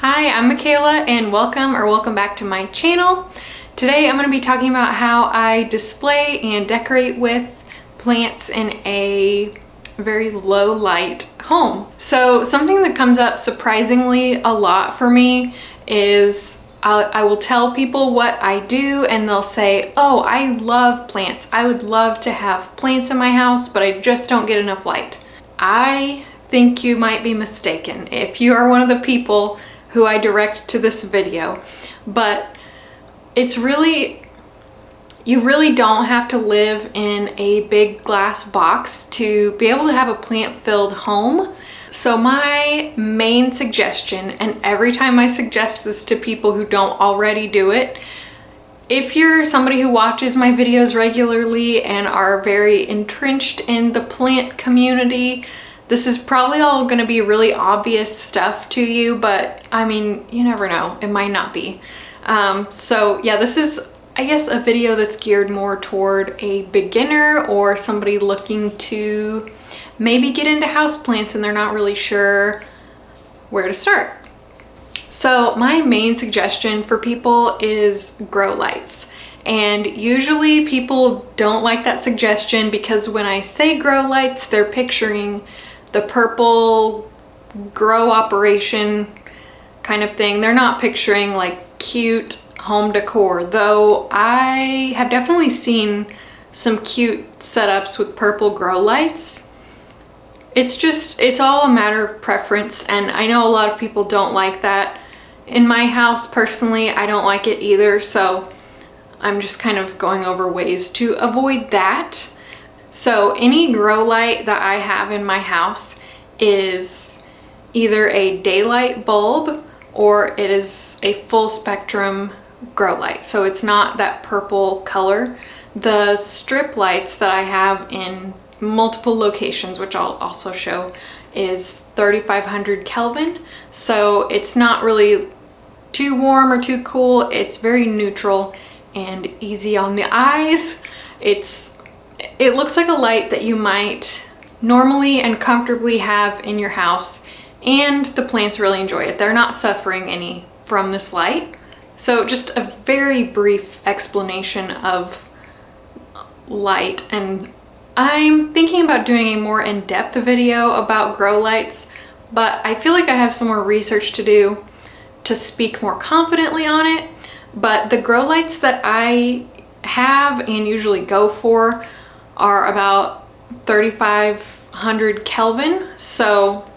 Hi, I'm Michaela and welcome back to my channel. Today I'm going to be talking about how I display and decorate with plants in a very low light home. So something that comes up surprisingly a lot for me is I will tell people what I do and they'll say, oh, I love plants. I would love to have plants in my house, but I just don't get enough light. I think you might be mistaken if you are one of the people who I direct to this video, but you really don't have to live in a big glass box to be able to have a plant-filled home. So my main suggestion, and every time I suggest this to people who don't already do it, if you're somebody who watches my videos regularly and are very entrenched in the plant community, this is probably all going to be really obvious stuff to you, but I mean, you never know, it might not be. So yeah, this is, I guess, a video that's geared more toward a beginner or somebody looking to maybe get into houseplants and they're not really sure where to start. So my main suggestion for people is grow lights. And usually people don't like that suggestion because when I say grow lights, they're picturing the purple grow operation kind of thing. They're not picturing like cute home decor, though I have definitely seen some cute setups with purple grow lights. It's all a matter of preference, and I know a lot of people don't like that. In my house personally, I don't like it either, so I'm just kind of going over ways to avoid that. So any grow light that I have in my house is either a daylight bulb or it is a full spectrum grow light. So it's not that purple color. The strip lights that I have in multiple locations, which I'll also show, is 3500 Kelvin. So it's not really too warm or too cool. It's very neutral and easy on the eyes. It looks like a light that you might normally and comfortably have in your house, and the plants really enjoy it. They're not suffering any from this light. So just a very brief explanation of light, and I'm thinking about doing a more in-depth video about grow lights, but I feel like I have some more research to do to speak more confidently on it. But the grow lights that I have and usually go for are about 3500 Kelvin. So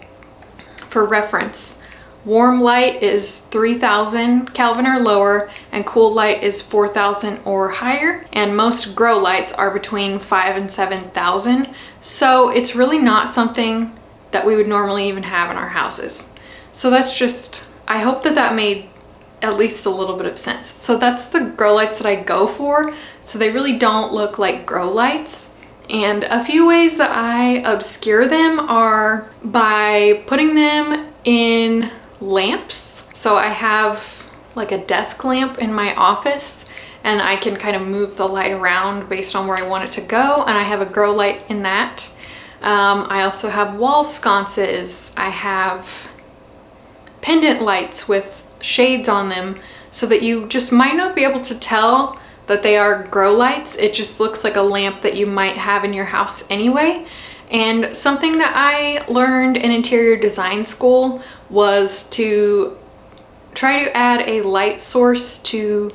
for reference, warm light is 3000 Kelvin or lower and cool light is 4000 or higher, and most grow lights are between 5,000 and 7,000. So it's really not something that we would normally even have in our houses. So that's just, I hope that made at least a little bit of sense. So that's the grow lights that I go for. So they really don't look like grow lights. And a few ways that I obscure them are by putting them in lamps. So I have like a desk lamp in my office and I can kind of move the light around based on where I want it to go, and I have a grow light in that. I also have wall sconces. I have pendant lights with shades on them so that you just might not be able to tell that they are grow lights. It just looks like a lamp that you might have in your house anyway. And something that I learned in interior design school was to try to add a light source to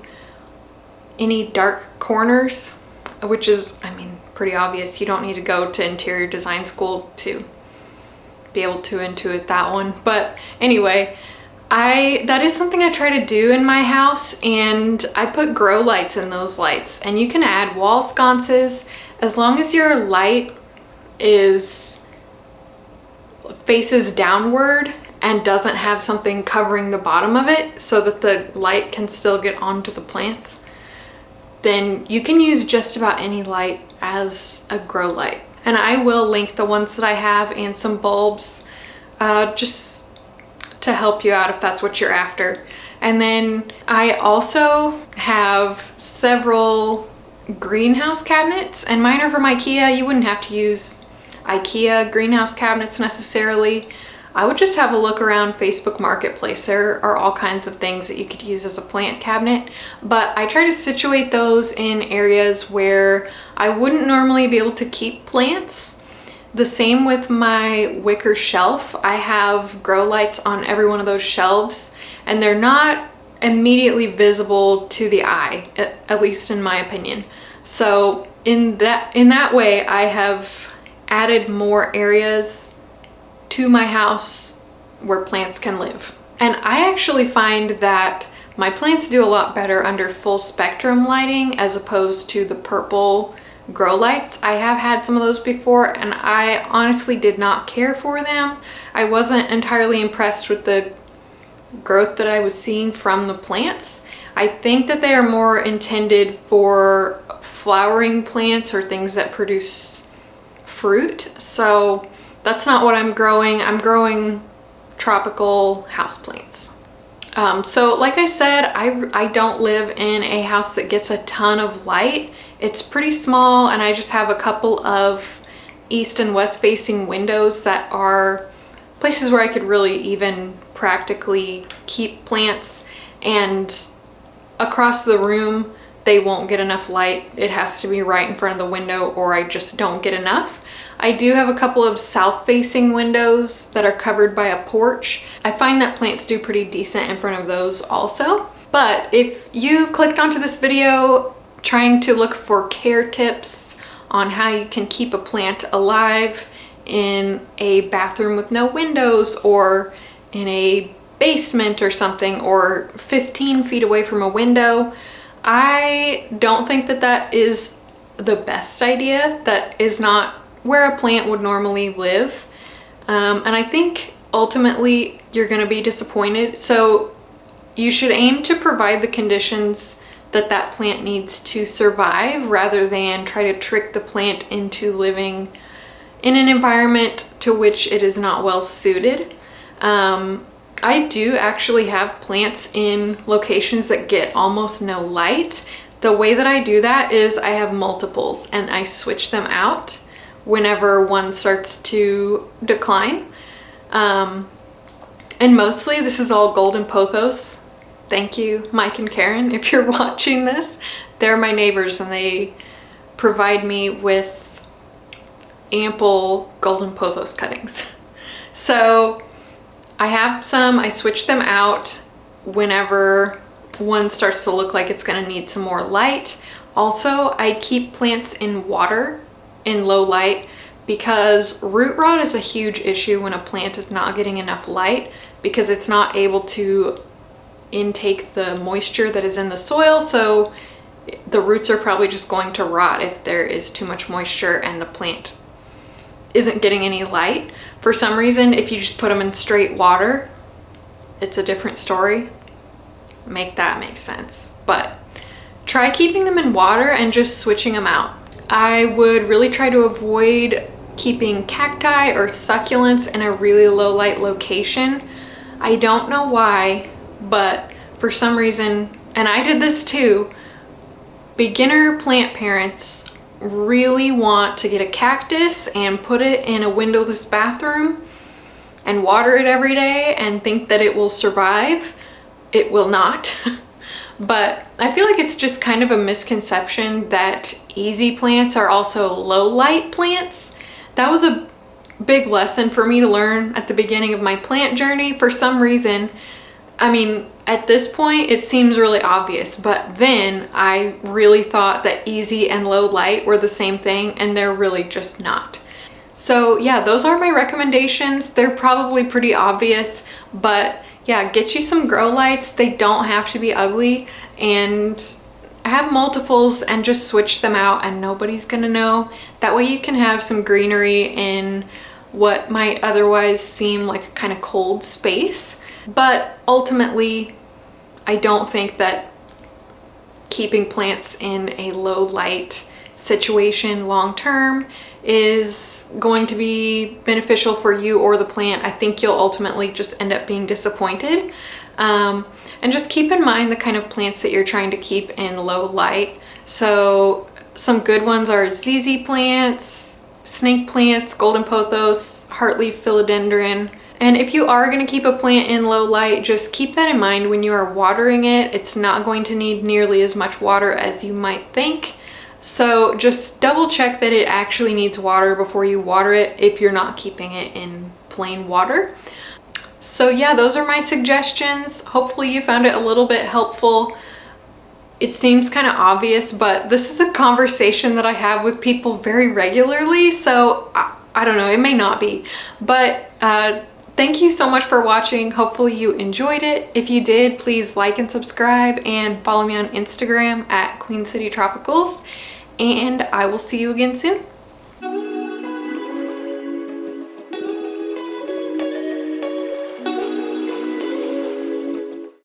any dark corners, which is, I mean, pretty obvious. You don't need to go to interior design school to be able to intuit that one. But anyway, that is something I try to do in my house, and I put grow lights in those lights. And you can add wall sconces as long as your light faces downward and doesn't have something covering the bottom of it so that the light can still get onto the plants. Then you can use just about any light as a grow light. And I will link the ones that I have and some bulbs just to help you out if that's what you're after. And then I also have several greenhouse cabinets, and mine are from IKEA. You wouldn't have to use IKEA greenhouse cabinets necessarily. I would just have a look around Facebook Marketplace. There are all kinds of things that you could use as a plant cabinet, but I try to situate those in areas where I wouldn't normally be able to keep plants. The same with my wicker shelf. I have grow lights on every one of those shelves, and they're not immediately visible to the eye, at least in my opinion. So in that way, I have added more areas to my house where plants can live. And I actually find that my plants do a lot better under full spectrum lighting as opposed to the purple grow lights. I have had some of those before and I honestly did not care for them. I wasn't entirely impressed with the growth that I was seeing from the plants. I think that they are more intended for flowering plants or things that produce fruit. So that's not what I'm growing. I'm growing tropical houseplants. So like I said, I don't live in a house that gets a ton of light. It's pretty small and I just have a couple of east and west facing windows that are places where I could really even practically keep plants, and across the room they won't get enough light. It has to be right in front of the window or I just don't get enough. I do have a couple of south facing windows that are covered by a porch. I find that plants do pretty decent in front of those also. But if you clicked onto this video trying to look for care tips on how you can keep a plant alive in a bathroom with no windows or in a basement or something, or 15 feet away from a window, I don't think that that is the best idea. That is not where a plant would normally live. And I think ultimately you're going to be disappointed. So you should aim to provide the conditions that that plant needs to survive rather than try to trick the plant into living in an environment to which it is not well suited. I do actually have plants in locations that get almost no light. The way that I do that is I have multiples and I switch them out whenever one starts to decline. And mostly this is all golden pothos. Thank you, Mike and Karen, if you're watching this. They're my neighbors and they provide me with ample golden pothos cuttings. So I have some, I switch them out whenever one starts to look like it's gonna need some more light. Also, I keep plants in water in low light because root rot is a huge issue when a plant is not getting enough light because it's not able to intake the moisture that is in the soil. So the roots are probably just going to rot if there is too much moisture and the plant isn't getting any light. For some reason, if you just put them in straight water, it's a different story. Make that make sense. But try keeping them in water and just switching them out. I would really try to avoid keeping cacti or succulents in a really low light location. I don't know why, but for some reason, and I did this too, beginner plant parents really want to get a cactus and put it in a windowless bathroom and water it every day and think that it will survive. It will not. But I feel like it's just kind of a misconception that easy plants are also low light plants. That was a big lesson for me to learn at the beginning of my plant journey. For some reason, I mean, at this point it seems really obvious, but then I really thought that easy and low light were the same thing, and they're really just not. So yeah, those are my recommendations. They're probably pretty obvious, but yeah, get you some grow lights. They don't have to be ugly, and have multiples and just switch them out and nobody's gonna know. That way you can have some greenery in what might otherwise seem like a kind of cold space. But ultimately, I don't think that keeping plants in a low light situation long term is going to be beneficial for you or the plant. I think you'll ultimately just end up being disappointed. And just keep in mind the kind of plants that you're trying to keep in low light. So some good ones are ZZ plants, snake plants, golden pothos, heartleaf philodendron, And if you are going to keep a plant in low light, just keep that in mind when you are watering it. It's not going to need nearly as much water as you might think. So just double check that it actually needs water before you water it if you're not keeping it in plain water. So yeah, those are my suggestions. Hopefully you found it a little bit helpful. It seems kind of obvious, but this is a conversation that I have with people very regularly, so I don't know, it may not be. But thank you so much for watching. Hopefully you enjoyed it. If you did, please like and subscribe and follow me on Instagram at Queen City Tropicals. And I will see you again soon.